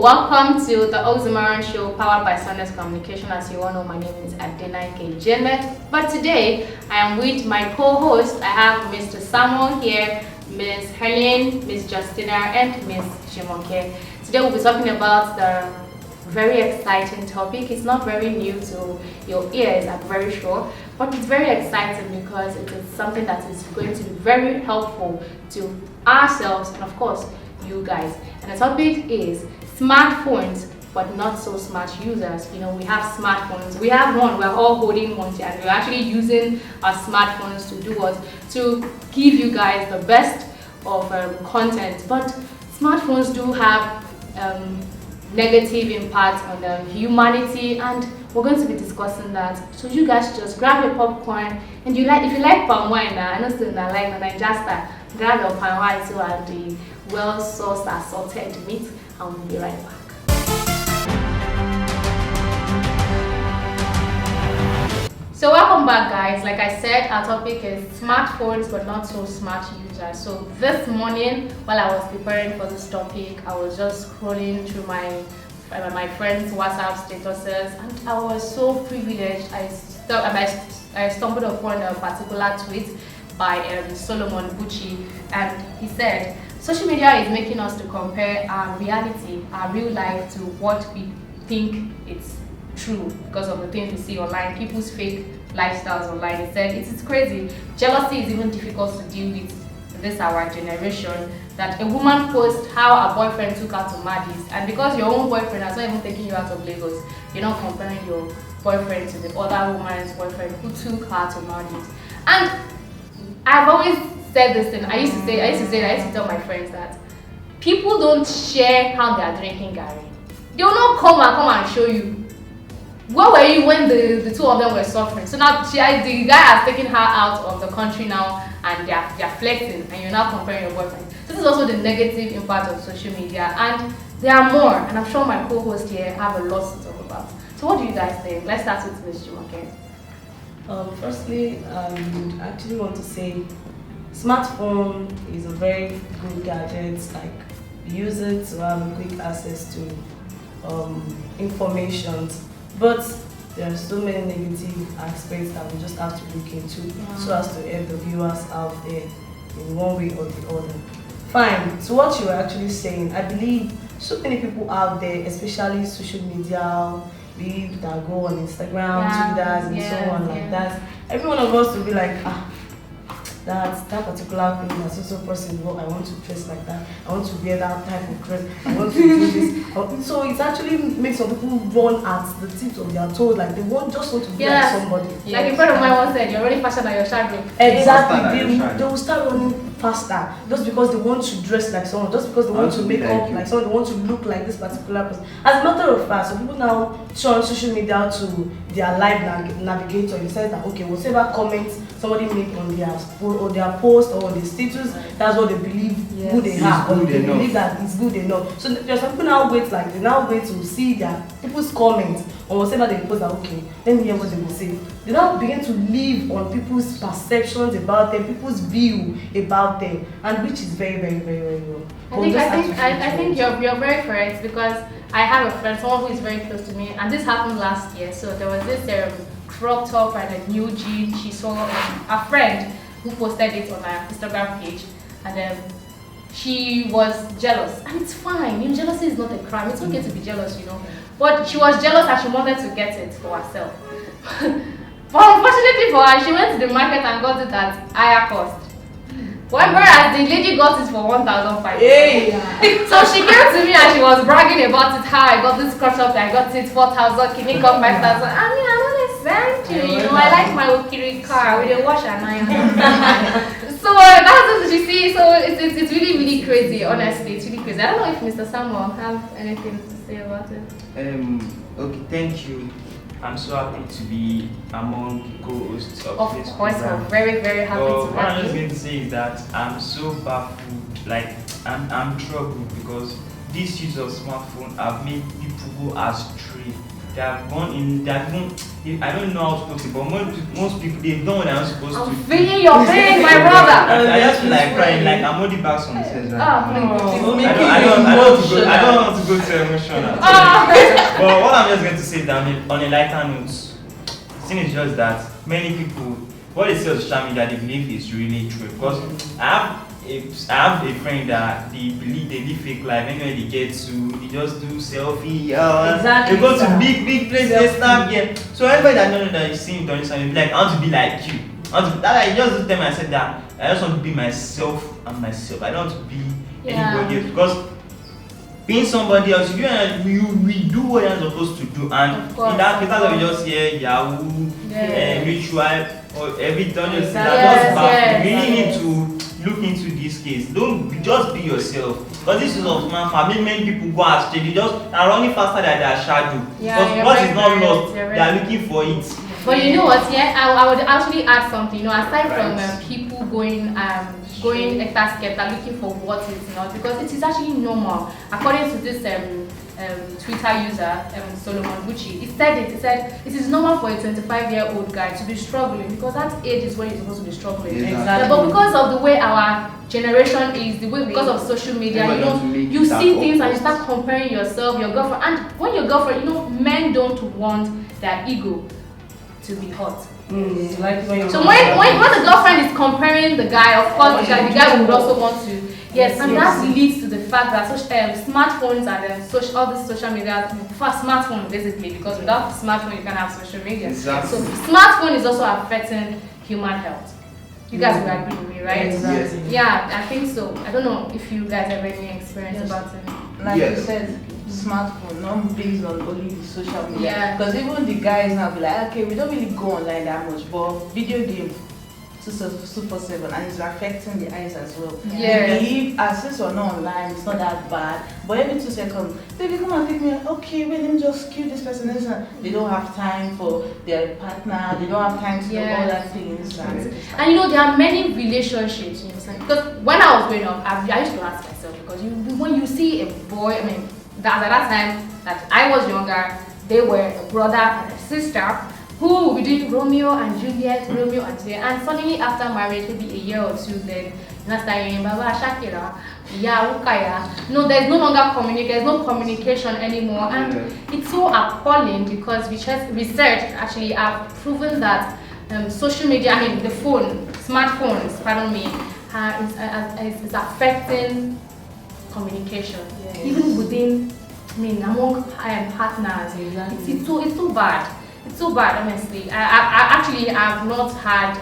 welcome to the Oxymoron Show powered by SUNDOS Communications. As you all know, my name is Adena Kejeme. But today, I am with my co-host. I have Mr. Samuel here, Ms. Helen, Ms. Justina, and Ms. Shimonke. Today, we'll be talking about the very exciting topic. It's not very new to your ears, I'm very sure, but it's very exciting because it is something that is going to be very helpful to ourselves and, of course, you guys. And the topic is smartphones, but not so smart users. You know, we have smartphones. We have one. We're all holding one, and we're actually using our smartphones to do what? To give you guys the best of content. But smartphones do have negative impact on the humanity, and we're going to be discussing that. So you guys just grab your popcorn, and if you like palm wine, I know still not like, and I just grab your palm wine too, and the well-sauced assorted meat, and we'll be right back. So welcome back, guys. Like I said, our topic is smartphones but not so smart users. So this morning, while I was preparing for this topic, I was just scrolling through my friends' WhatsApp statuses, and I was so privileged. I stumbled upon a particular tweet by Solomon Bucci, and he said, social media is making us to compare our reality, our real life, to what we think it's true because of the things we see online, people's fake lifestyles online. He said it's crazy. Jealousy is even difficult to deal with this our generation. That a woman posts how her boyfriend took her to Madis, and because your own boyfriend has not even taken you out of Lagos, you're not comparing your boyfriend to the other woman's boyfriend who took her to Madis. And I've always said this thing. I used to tell my friends that people don't share how they are drinking Gary. They will not come and show you. Where were you when the two of them were suffering? So now the guy has taken her out of the country now, and they're flexing, and you're now comparing your boyfriend. This is also the negative impact of social media, and there are more, and I'm sure my co-host here have a lot to talk about. So what do you guys think? Let's start with Ms. Jumoke. Firstly, I would actually want to say smartphone is a very good gadget. Like, use it to have quick access to information, but there are so many negative aspects that we just have to look into so as to help the viewers out there in one way or the other. Fine. So what you were actually saying, I believe so many people out there, especially social media, people that go on Instagram, Twitter, and so on like that. Every one of us will be like, that particular thing, that so person, well, I want to dress like that, I want to wear that type of dress, I want to do this. So it actually makes some people run at the tips of their toes, like they just want to be like somebody. Like a friend of mine once said, you're already faster than your shadow. Exactly, they will start running faster just because they want to dress like someone, just because they want to make up like someone, they want to look like this particular person. As a matter of fact, some people now turn social media to their live navigator. You said that, okay, whatever comments somebody make on their post or their status, that's what they believe who they are, or they believe that it's good enough. So there's some people now wait to see their people's comments or whatever they post, that okay, let me hear what they will say. They now begin to live on people's perceptions about them, people's view about them, and which is very, very, very, very wrong. I think you're very correct, because I have a friend, someone who is very close to me, and this happened last year. So there was this crop top and a new jean. She saw a friend who posted it on her Instagram page, and she was jealous, and it's fine. You know, jealousy is not a crime. It's okay to be jealous, you know. But she was jealous and she wanted to get it for herself. But unfortunately for her, she went to the market and got it at higher cost. Whereas the lady got it for 1,500. So she came to me and she was bragging about it, how I got this crop top, I got it 4,000, can you come 5,000? I mean, I don't understand you know, I like my Okiri car with a wash and iron. So that's what you see. So it's really, really crazy, honestly. It's really crazy. I don't know if Mr. Samuel have anything to say about it. Okay, thank you. I'm so happy to be among co-hosts of this program. Of course, we're very, very happy to have you. What I'm just going to say is that I'm so baffled, like I'm troubled, because this use of smartphone have made people go astray. they have gone in, they have even, I don't know how to put it, but most people, they've done what they're not supposed to. I'm feeling your pain, my brother. I just feel like crying, like I'm holding back some tears right now. I don't want to go to emotional. But what I'm just going to say is that on a lighter note, the thing is just that many people, what they see on social media, they believe is really true. Because I have a friend that they believe they live fake life. Anywhere they get to, they just do selfie. Exactly. They go to big places, they snap here. So everybody that knows that you see him doing something, be like, I want to be like you. I just tell myself that I just want to be myself and myself. I don't want to be anybody else, because being somebody else, you do what you're supposed to do, and in that case, that's why we just hear Yahoo, ritual, or every time you see that. You really need to look into this case. Don't just be yourself, because this is of man. For many people go astray. They just are running faster than their shadow. Because what is not lost, they are looking for it. But you know what? Yeah, I would actually add something. You know, aside from people going etasketa looking for what is not, because it is actually normal. According to this Twitter user, Solomon Gucci, he said it is normal for a 25-year-old guy to be struggling, because that age is when you're supposed to be struggling. Exactly. But because of the way our generation is, because of social media, you see things and you start comparing yourself, your girlfriend, and when your girlfriend, men don't want their ego to be hot. So when the girlfriend is comparing the guy, of course the guy would also want to. Yes, and that leads to the fact that smartphones and all this social media, for smartphone basically, because without smartphone you can't have social media. Exactly. So smartphone is also affecting human health. You guys will agree with me, right? Exactly. Yeah, I think so. I don't know if you guys have any experience about it. Like you said, smartphone, not based on only the social media. Yeah. Because even the guys now be like, okay, we don't really go online that much, but video game 247 and it's affecting the eyes as well. Yes. They believe as since we're not online, it's not that bad. But every 2 seconds, baby, come and pick me up. Okay, wait, let me just kill this person. They don't have time for their partner. They don't have time to do all that things. And you know, there are many relationships, you know, because when I was growing up, I used to ask myself, because when you see a boy, I mean, at that time that I was younger, they were a brother and a sister who will be doing Romeo and Juliet, and suddenly after marriage, maybe a year or two, then Baba Shakira, no, there's no longer there's no communication anymore, and it's so appalling because research actually have proven that social media, I mean the smartphones, pardon me, is affecting communication, even within, among partners. It's so bad. It's so bad, honestly. I actually have not had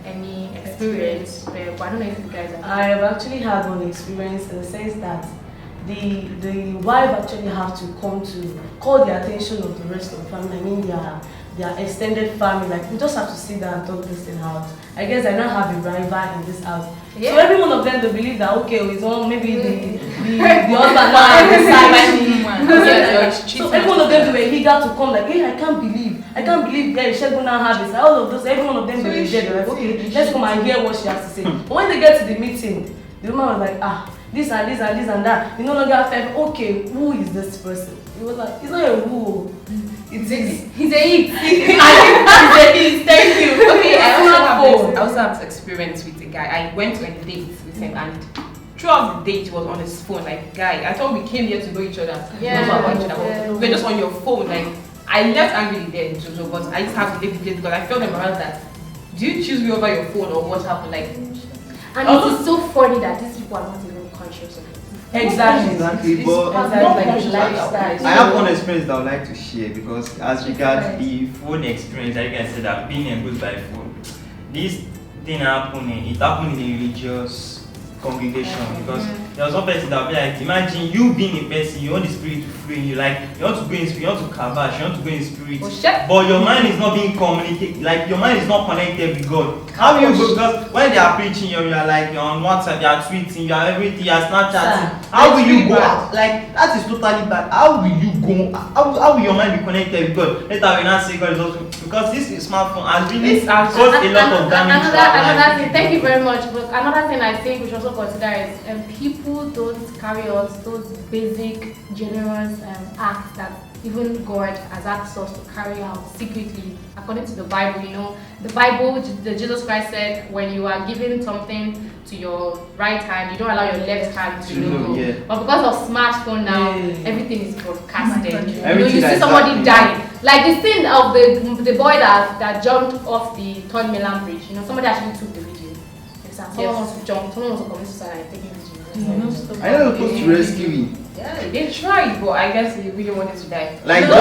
any experience, but I don't know if you guys have. I have actually had one experience in the sense that the wife actually have to come to call the attention of the rest of the family. I mean their extended family. Like, we just have to sit down and talk this thing out. I guess I now have a rival in this house. Yeah. So every one of them, they believe that okay, it's all maybe the husband now so every one of them, they were eager to come, like, hey, I can't believe Shegun now have this. All of those, every one of them, they were there. They're like, okay, let's come and hear what she has to say. But when they get to the meeting, the woman was like, this and that. You no longer have time. Okay, who is this person? He was like, it's not a who. He's a it. He's a it. Thank you. Okay, I also have experience with a guy. I went on a date with him, and throughout the date he was on his phone. Like, guy, I thought we came here to know each other. We're just on your phone. Like, I left angrily there, so but I just have to leave the place because I felt embarrassed that, do you choose me over your phone or what happened? Like, and it is so funny that these people are not even conscious of it. Exactly. But I have one experience that I would like to share, because as regards the phone experience, like I said, that being exposed by phone, this thing happened in a religious congregation, because there was one person that would be like, imagine you being a person, you want the spirit to free you, like you want to go in spirit, you want to kabash, you want to go in spirit, but your mind is not being communicated, like your mind is not connected with God. How will you go? Because when they are preaching, you're like, you're on WhatsApp, you are tweeting, you are everything, you are Snapchatting. How will you go out? Like, that is totally bad. How will you go? How will your mind be connected with God? Later we not say God is also, because this smartphone has really caused a lot of damage to our another thing, thank you very much. But another thing I think we should also consider is people don't carry out those basic generous acts that even God has asked us to carry out secretly, according to the Bible. You know, the Bible, Jesus Christ said, when you are giving something to your right hand, you don't allow your left hand to know. Yeah. But because of smartphone now, everything is broadcasted. You know, you see somebody die. Like the scene of the boy that jumped off the Third Milan Bridge. You know, somebody actually took the video. Someone wants to jump, someone wants to commit suicide and taking video. I know supposed to rescue him. Yeah, they tried, but I guess he really wanted to die. Like no.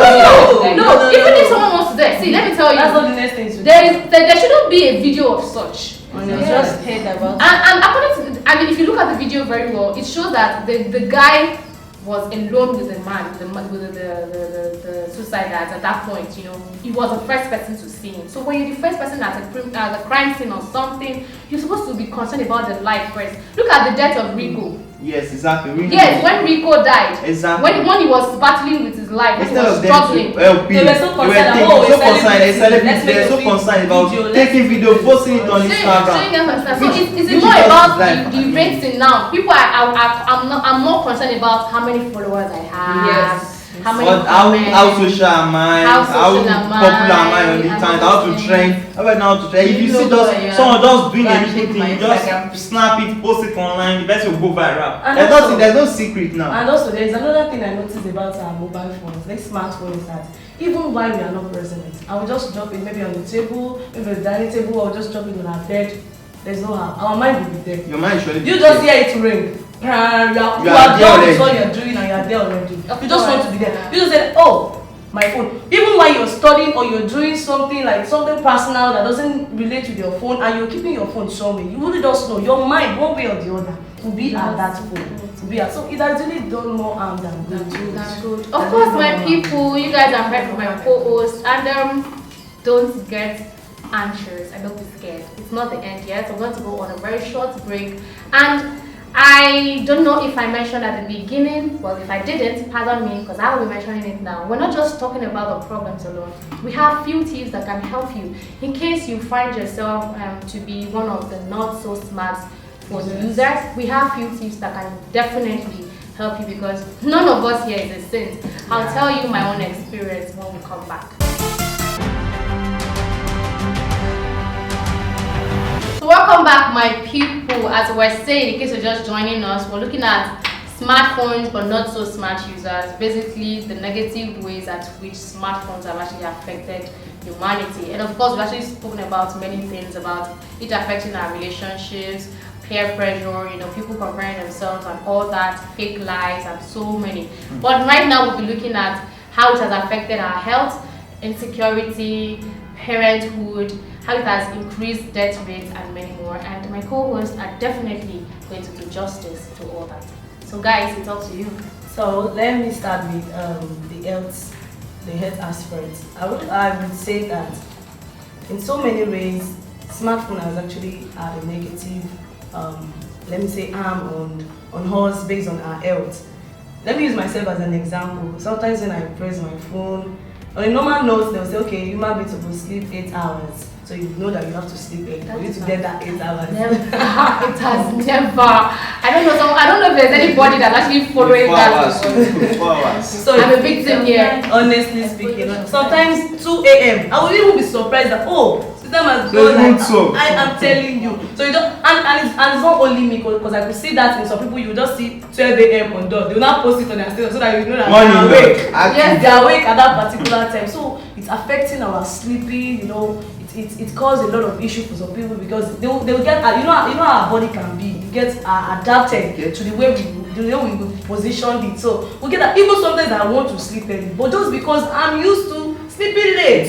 Even if someone wants to die, see, let me tell you, that's not the next thing to do. There shouldn't be a video of such. Just heard about. And according to, I mean, if you look at the video very well, it shows that the guy was alone with the man, with the suicide at that point. You know, he was the first person to see him. So when you're the first person at a crime scene or something, you're supposed to be concerned about the life first. Look at the death of Rico. Yes, exactly. Yes, when Rico died, exactly. When he was battling with his life, when he instead was of them struggling, they were so concerned. They're so concerned about taking video, posting it on Instagram. So it's more about the rating now. People I'm more concerned about how many followers I have. Yes. How many how social am I? How popular am I on the internet? How to trend? How about now to trend? If you see someone just doing a little thing, just snap it, post it online, the best will go viral. There's no secret now. And also, there's another thing I noticed about our mobile phones, like smartphones, that even while we are not present, I will just drop it maybe on the table, maybe on the dining table, or just drop it on our bed. There's no harm. Our mind will be there. Your mind surely. You just hear it ring. You are done with what you're doing and you are there already. You just want to be there. You just say, oh, my phone. Even while you're studying or you're doing something like something personal that doesn't relate with your phone and you're keeping your phone somewhere, you really just know your mind, one way or the other, will be at that phone. So it has really done more harm than good. That's good. Of course, my people, you guys have heard from my co-host, and don't get anxious and don't be scared. It's not the end yet. I'm going to go on a very short break, and I don't know if I mentioned at the beginning. Well, if I didn't, pardon me, because I will be mentioning it now. We're not just talking about the problems alone. We have few tips that can help you in case you find yourself to be one of the not so smart phone users. We have few tips that can definitely help you, because none of us here is a saint. I'll tell you my own experience when we come back. So welcome back, my people. As we're saying, in case you're just joining us, we're looking at smartphones but not so smart users. Basically, the negative ways at which smartphones have actually affected humanity. And of course, we've actually spoken about many things about it affecting our relationships, peer pressure, you know, people comparing themselves and all that, fake lives and so many. But right now we'll be looking at how it has affected our health, insecurity, parenthood, how it has increased death rates and many more. And my co-hosts are definitely going to do justice to all that. So guys, it's up to you. So let me start with the health aspect. I would say that in so many ways, smartphone has actually had a negative, let me say, harm on us based on our health. Let me use myself as an example. Sometimes when I press my phone, on a normal note, they'll say, okay, you might be supposed to sleep 8 hours. So you know that you have to sleep early for you to get that 8 hours. Never. It has never. I don't know if there's anybody that's actually following that. 4 hours. So I'm a victim here. Honestly speaking, sometimes 2 a.m. I will even be surprised that system has gone like I am telling you. So you don't, and it's not only me, because I could see that in some people. You just see 12 a.m. on door. They will not post it on their status so that you know that they are awake. Yes, they are awake at that particular time. So it's affecting our sleeping. You know, it caused a lot of issue for some people, because they will get, you know how our body can be. You get adapted to the way we positioned it. So we get that even sometimes I want to sleep early, but just because I'm used to sleeping late,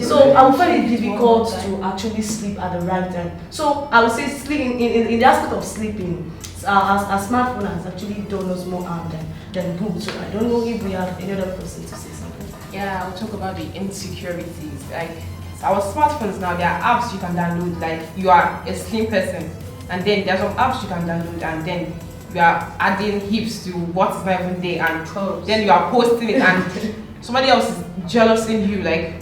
so I will find it difficult to actually sleep at the right time. So I would say sleeping in the aspect of sleeping, our smartphone has actually done us more harm than good. So I don't know if we have any other person to say something. Yeah, I'll talk about the insecurities. Like our smartphones now, there are apps you can download. Like you are a slim person, and then there are some apps you can download, and then you are adding hips to what is not even there, and then you are posting it, and somebody else is jealous in you. Like,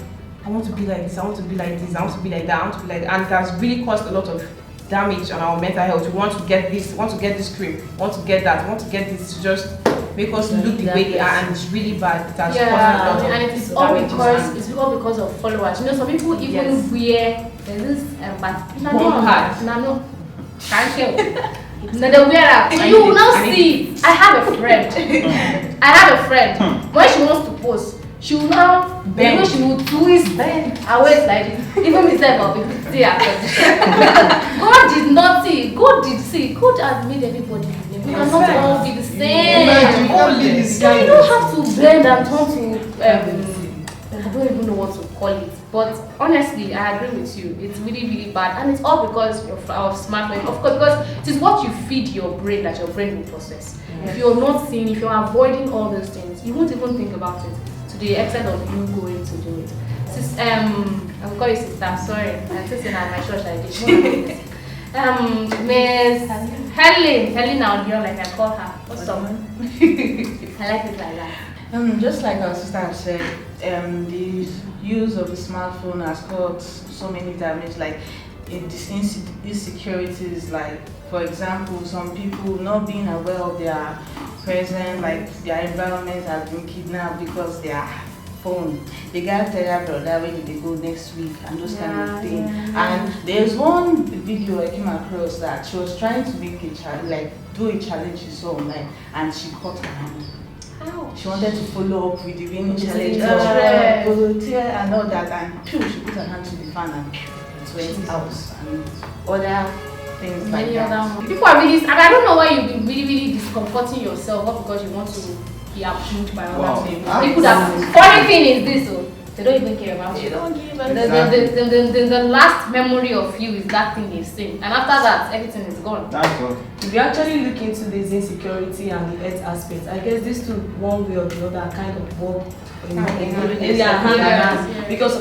I want to be like this, I want to be like this, I want to be like that, I want to be like that, and it has really caused a lot of damage on our mental health. We want to get this, we want to get this cream, we want to get that, we want to get this, to just make us look the way they are, and it's really bad. It has caused a Yeah, lot of and it's all damages because and- because of followers. You know, some people even Yes. wear there's this but Bomb pad. no, can't you? No, they wear out. You will now see. I have a friend. I have a friend. When she wants to post, she will now Bend. she will twist her waist like this. Even myself, I'll be see her position. God did not see. God did see. God has made everybody. We cannot all be the same. So you don't have to bend and turn to I don't even know what to call it. But honestly, I agree with you. It's really, really bad, and it's all because of smartphone. Of course, because it is what you feed your brain that your brain will process. If you're not seeing, if you're avoiding all those things, you won't even think about it to the extent of you going to do it. I will call you sister. Sorry, I'm sitting at my church like this. Miss Helen now here, like I call her. What's up? I like it like that. Just like our sister has said, the use of the smartphone has caused so many damage, like insecurities, like for example, some people not being aware of their present, like their environment has been kidnapped because their phone. The guy tell their brother where did they go next week and those kind of thing. And there's one video I came across that she was trying to make a do a challenge she saw online, and she cut her hand. She wanted to follow up with the winning challenge, volunteer and all that, and she put her hand to the fan and it went out, and other things like that. People are really, I don't know why you've been really, really discomforting yourself, not because you want to be approved by other people. People that, funny thing is this, they don't even care about you. They don't give a The last memory of you is that thing they've seen, and after that, everything is gone. That's all. If you actually look into this insecurity and the health aspect, I guess these two, one way or the other, kind of work hand in hand. Because I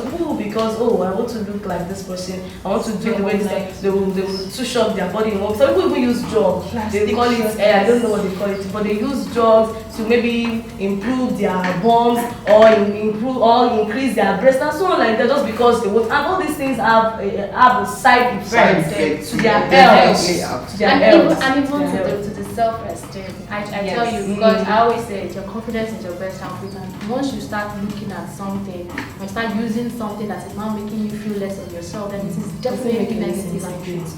want to look like this person, I want to do the way they will touch up their body. Some people even use drugs. They call it I don't know what they call it, but they use drugs to maybe improve their bones or improve or increase their breast and so on like that, just because they want. And all these things have a side effect to their health. And even to the self-esteem. I tell you, because I always say your confidence is your best outfit, and once you start looking at something, when you start using something that is now making you feel less of yourself, then it is definitely negative and truth.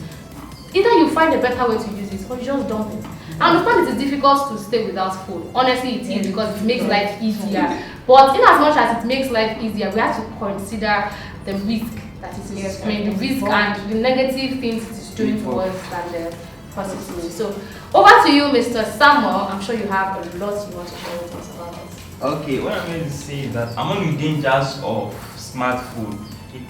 Either you find a better way to use it or you just dump it. I understand it is difficult to stay without food. Honestly, it is, because it makes life easier. But in as much as it makes life easier, we have to consider the risk that it is. I mean, the risk and the negative things it is doing to us and the positive. So, over to you, Mr. Samuel. I'm sure you have a lot you want to share with us about this. Okay, what I'm going to say is that among the dangers of smartphone, it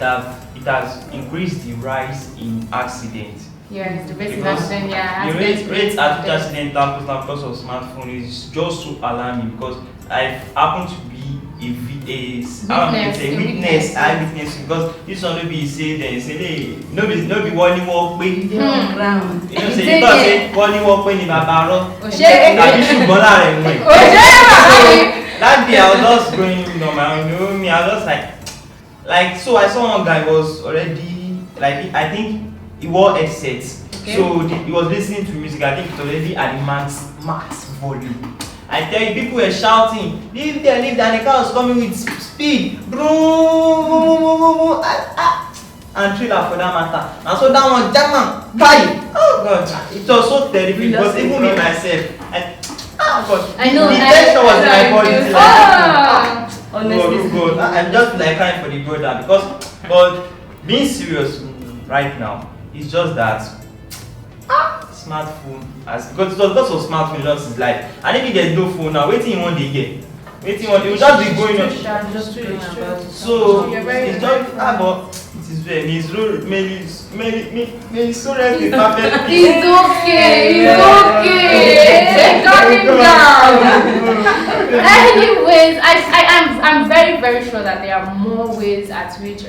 has increased the rise in accidents. Yes, the rate Because accident, yeah. the rate at which accident happens now because of smartphone is just so alarming, because I happen to be eyewitness, because this one will be say then say hey, no be one walk way. You know say you say one walk way ni baba ro. Tàbí ṣùgbọ́n láàrin mi. That day I was just going on my own, you know me, I was just like so I saw one guy was already like I think he wore headsets. Okay. So he was listening to music. I think it already at the max volume. I tell you, people were shouting, leave there, and the car was coming with speed. And thriller for that matter. And so that one, German, bye. Oh God, it was so terrible because even me myself, I know. The tension was in my body. Honestly. God. I'm just like crying for the brother but being serious right now, it's just that smartphone because of smartphone just is life. And if there's no phone now, waiting one day get. It will just be going on. So it's just but it is very it's so perfect. It's okay. Calm down. Anyways, I'm very, very sure that there are more ways at which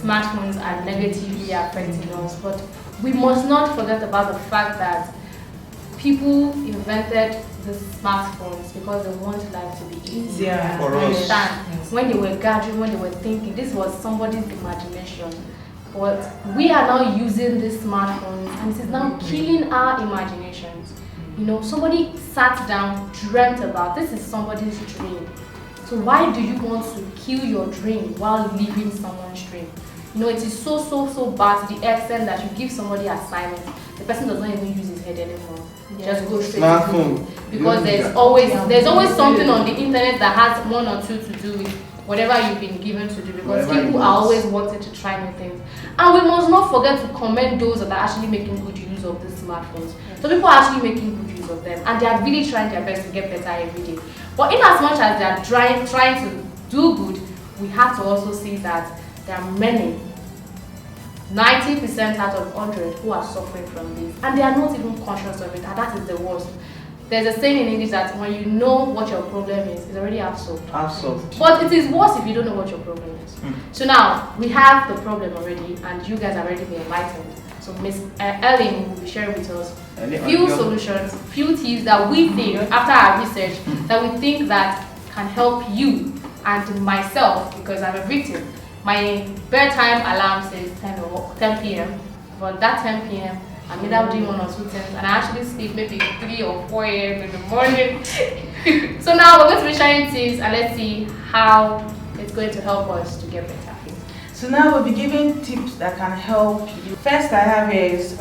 smartphones are negatively affecting us, but we must not forget about the fact that people invented the smartphones because they want life to be easier. For us. Yes. When they were gathering, when they were thinking, this was somebody's imagination. But we are now using these smartphones and it is now killing our imaginations. You know, somebody sat down, dreamt about this is somebody's dream. So why do you want to kill your dream while living someone's dream? You know, it is so bad to the extent that you give somebody assignment, the person does not even use his head anymore. Just go straight to Google. Because there's always something on the internet that has one or two to do with whatever you've been given to do, because people are always wanting to try new things. And we must not forget to commend those that are actually making good use of these smartphones. So people are actually making good use of them, and they are really trying their best to get better every day. But in as much as they are trying to do good, we have to also see that there are many, 90% out of 100, who are suffering from this, and they are not even conscious of it, and that is the worst. There's a saying in English that when you know what your problem is, it's already half solved. But it is worse if you don't know what your problem is. So now, we have the problem already, and you guys are already been enlightened. So Miss Ellen will be sharing with us few solutions, few tips that we think, after our research, that we think that can help you and myself, because I'm a victim. My bedtime alarm says 10 p.m. But that 10 p.m. I'm either doing 1 or 2 things, and I actually sleep maybe 3 or 4 a.m. in the morning. So now we're going to be sharing tips, and let's see how it's going to help us to get better. So now we'll be giving tips that can help you. First I have here is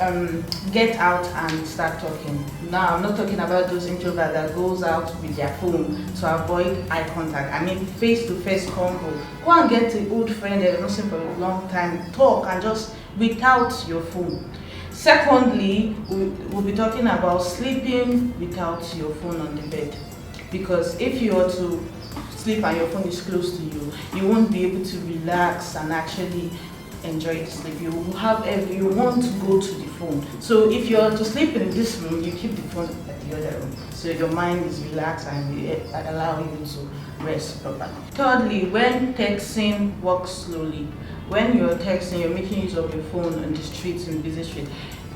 get out and start talking. Now I'm not talking about those introverts that goes out with their phone to avoid eye contact. I mean face-to-face convo. Go and get an old friend that you've not seen for a long time. Talk and just without your phone. Secondly, we'll be talking about sleeping without your phone on the bed. Because if you are to sleep and your phone is close to you, you won't be able to relax and actually enjoy the sleep. You want to go to the phone. So if you're to sleep in this room, you keep the phone at the other room. So your mind is relaxed and it allow you to rest properly. Thirdly, when texting, walk slowly. When you're texting, you're making use of your phone on the streets, in busy street,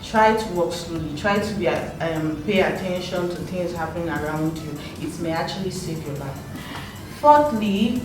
try to walk slowly. Try to be pay attention to things happening around you. It may actually save your life. Fourthly,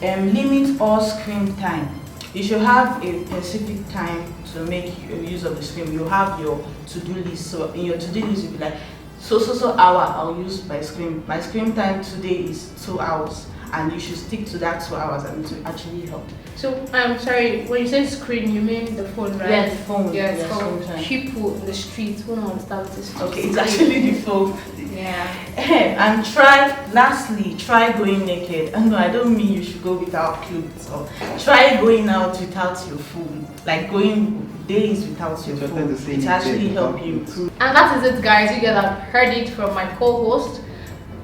limit all screen time. You should have a specific time to make use of the screen. You have your to-do list. So in your to-do list, you'll be like, so hour I'll use my screen. My screen time today is 2 hours, and you should stick to that 2 hours, and it will actually help. So I'm sorry, when you say screen, you mean the phone, right? Yeah, the phone. Yes, for people in the street who don't understand what this. Okay, it's actually the phone. Yeah. And lastly, try going naked. And no, I don't mean you should go without clothes. Or try going out without your phone. Like going days without your phone. It actually helps you improve. And that is it, guys. You guys have heard it from my co-host,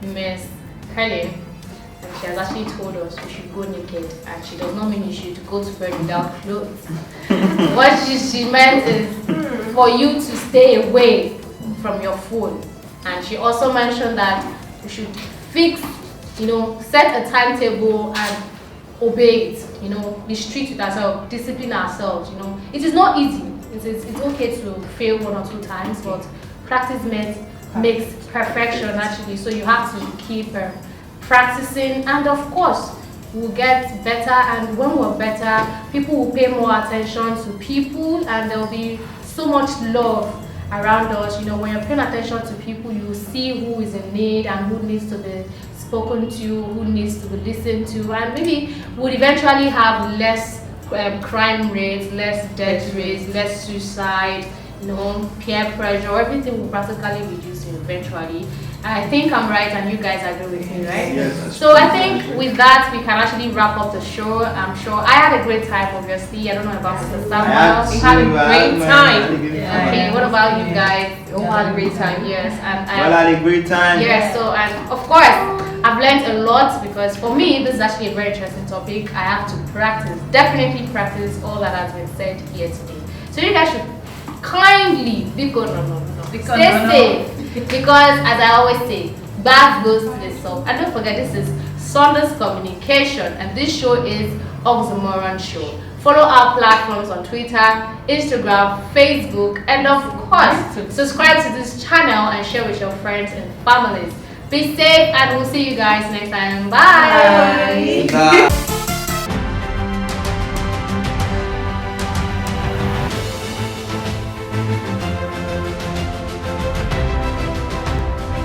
Miss Helen. And she has actually told us we should go naked. And she does not mean you should go to bed without clothes. What she meant is for you to stay away from your phone. And she also mentioned that we should set a timetable and obey it, be strict with ourselves, discipline ourselves, It is not easy. It's okay to fail 1 or 2 times, but practice makes perfection actually. So you have to keep practicing, and of course, we'll get better, and when we're better, people will pay more attention to people, and there will be so much love around us. When you're paying attention to people, you will see who is in need and who needs to be spoken to, who needs to be listened to, and maybe we'll eventually have less crime rates, less death rates, less suicide, peer pressure. Everything will practically reduce eventually. I think I'm right, and you guys agree with me, right? Yes. So I think with that, we can actually wrap up the show. I'm sure I had a great time, obviously. I don't know about Mr. Samuel. We had a great time. Okay, what about you guys? We had a great time, yes. And I had a great time. Yes, so, and of course, I've learned a lot, because for me, this is actually a very interesting topic. I have to definitely practice all that has been said here today. So you guys should kindly, stay safe. Because as I always say, bad goes to the soul. And don't forget, this is SUNDOS Communication, and this show is Oxymoron Show. Follow our platforms on Twitter, Instagram, Facebook, and of course, subscribe to this channel and share with your friends and families. Be safe, and we'll see you guys next time. Bye. Bye.